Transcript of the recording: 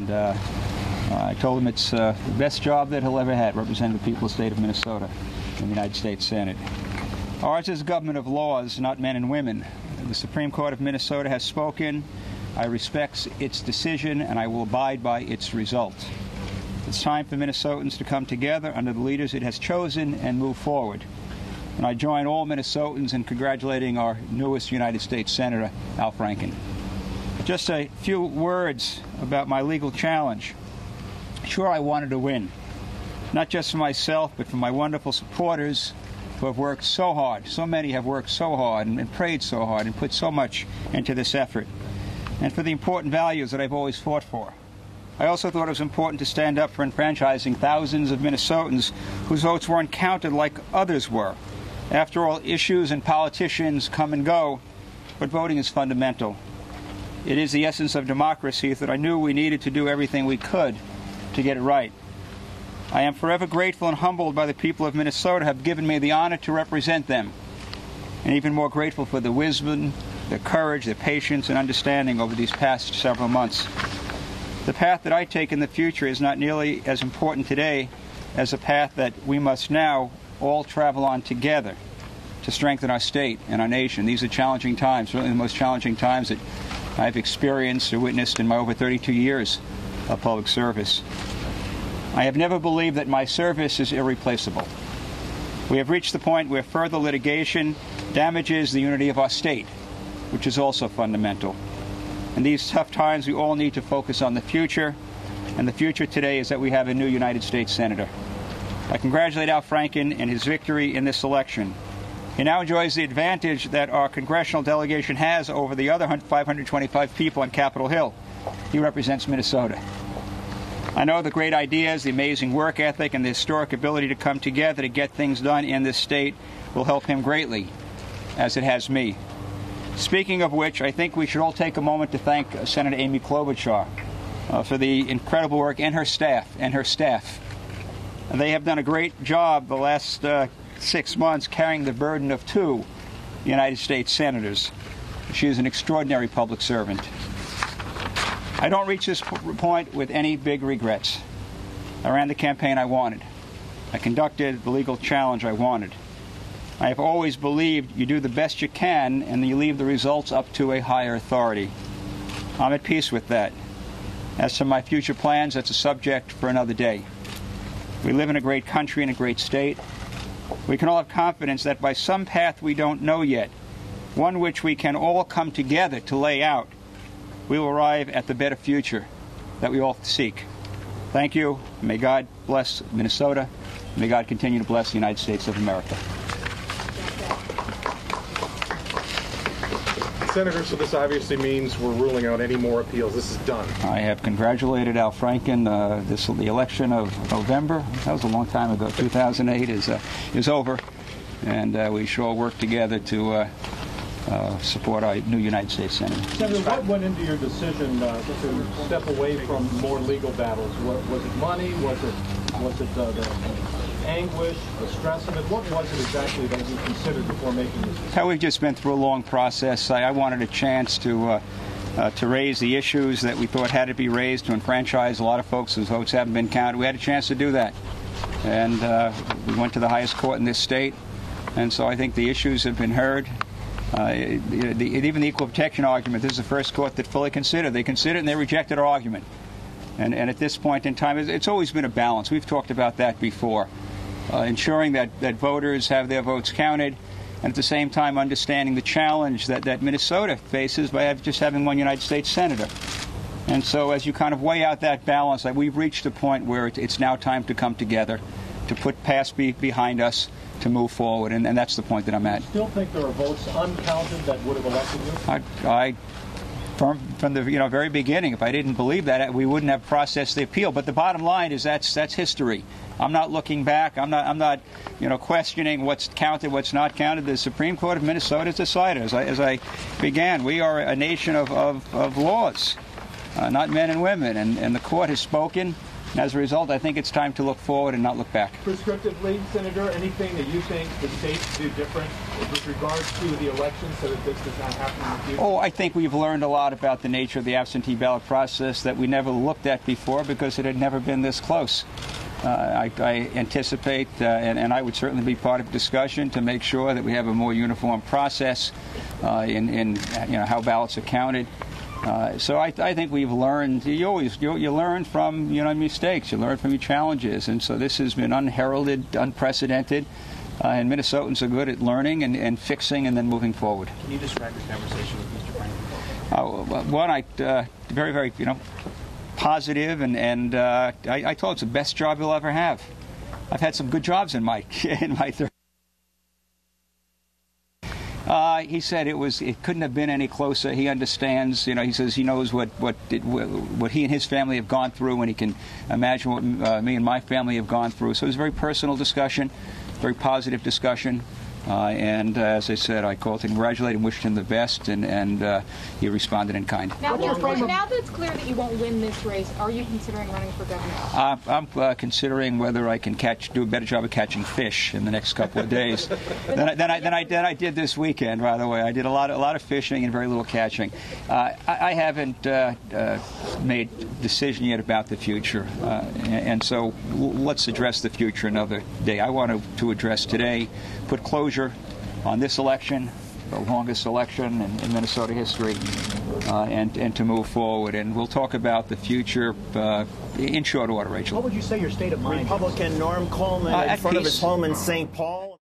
And I told him it's the best job that he'll ever had, representing the people of the state of Minnesota in the United States Senate. Ours is a government of laws, not men and women. The Supreme Court of Minnesota has spoken. I respect its decision, and I will abide by its result. It's time for Minnesotans to come together under the leaders it has chosen and move forward. And I join all Minnesotans in congratulating our newest United States Senator, Al Franken. Just a few words about my legal challenge. Sure, I wanted to win, not just for myself, but for my wonderful supporters who have worked so hard. So many have worked so hard and prayed so hard and put so much into this effort, and for the important values that I've always fought for. I also thought it was important to stand up for enfranchising thousands of Minnesotans whose votes weren't counted like others were. After all, issues and politicians come and go, but voting is fundamental. It is the essence of democracy that I knew we needed to do everything we could to get it right. I am forever grateful and humbled by the people of Minnesota who have given me the honor to represent them, and even more grateful for the wisdom, the courage, the patience, and understanding over these past several months. The path that I take in the future is not nearly as important today as the path that we must now all travel on together to strengthen our state and our nation. These are challenging times, certainly the most challenging times that I've experienced or witnessed in my over 32 years of public service. I have never believed that my service is irreplaceable. We have reached the point where further litigation damages the unity of our state, which is also fundamental. In these tough times, we all need to focus on the future, and the future today is that we have a new United States Senator. I congratulate Al Franken in his victory in this election. He now enjoys the advantage that our congressional delegation has over the other 525 people on Capitol Hill. He represents Minnesota. I know the great ideas, the amazing work ethic, and the historic ability to come together to get things done in this state will help him greatly, as it has me. Speaking of which, I think we should all take a moment to thank Senator Amy Klobuchar for the incredible work, and her staff. They have done a great job the last 6 months carrying the burden of 2 United States senators. She is an extraordinary public servant. I don't reach this point with any big regrets. I ran the campaign I wanted. I conducted the legal challenge I wanted. I have always believed you do the best you can and you leave the results up to a higher authority. I'm at peace with that. As to my future plans, that's a subject for another day. We live in a great country and a great state. We can all have confidence that by some path we don't know yet, one which we can all come together to lay out, we will arrive at the better future that we all seek. Thank you. May God bless Minnesota. May God continue to bless the United States of America. Senator, so this obviously means we're ruling out any more appeals. This is done. I have congratulated Al Franken. The election of November, that was a long time ago, 2008, is over. And we should all work together to support our new United States Senator. Senator, what went into your decision to step away from more legal battles? Was it money? Was it the anguish, the stress of it? What was it exactly that you considered before making this decision? We've just been through a long process. I wanted a chance to raise the issues that we thought had to be raised, to enfranchise a lot of folks whose votes haven't been counted. We had a chance to do that. And we went to the highest court in this state. And so I think the issues have been heard. Even the equal protection argument, this is the first court that fully considered. They considered and they rejected our argument. And at this point in time, it's always been a balance. We've talked about that before. Ensuring that voters have their votes counted, and at the same time understanding the challenge that Minnesota faces by just having one United States Senator. And so as you kind of weigh out that balance, we've reached a point where it's now time to come together, to put past behind us, to move forward, and that's the point that I'm at. Do you still think there are votes uncounted that would have elected you? From the very beginning, if I didn't believe that, we wouldn't have processed the appeal. But the bottom line is that's history. I'm not looking back. I'm not questioning what's counted, what's not counted. The Supreme Court of Minnesota has decided. As I began, we are a nation of laws, not men and women, and the court has spoken. And as a result, I think it's time to look forward and not look back. Prescriptively, Senator, anything that you think the states do different with regards to the election so that this does not happen in the future? Oh, I think we've learned a lot about the nature of the absentee ballot process that we never looked at before because it had never been this close. I anticipate, and I would certainly be part of the discussion to make sure that we have a more uniform process in how ballots are counted. So I think we've learned. You learn from mistakes. You learn from your challenges, and so this has been unheralded, unprecedented. And Minnesotans are good at learning and fixing and then moving forward. Can you describe your conversation with Mr. Franken? One, very, very, positive, and I told him it's the best job you'll ever have. I've had some good jobs in my 30. He said it couldn't have been any closer. He understands. He says he knows what he and his family have gone through, and he can imagine what me and my family have gone through. So it was a very personal discussion, very positive discussion. And as I said, I called to congratulate him, wished him the best, and he responded in kind. Now that it's clear that you won't win this race, are you considering running for governor? I'm considering whether I can do a better job of catching fish in the next couple of days than I did this weekend. By the way, I did a lot of fishing and very little catching. I haven't made a decision yet about the future, and so let's address the future another day. I want to address today, put closure on this election, the longest election in Minnesota history, and to move forward. And we'll talk about the future in short order, Rachel. What would you say your state of mind is? Republican Norm Coleman in front of his home in St. Paul.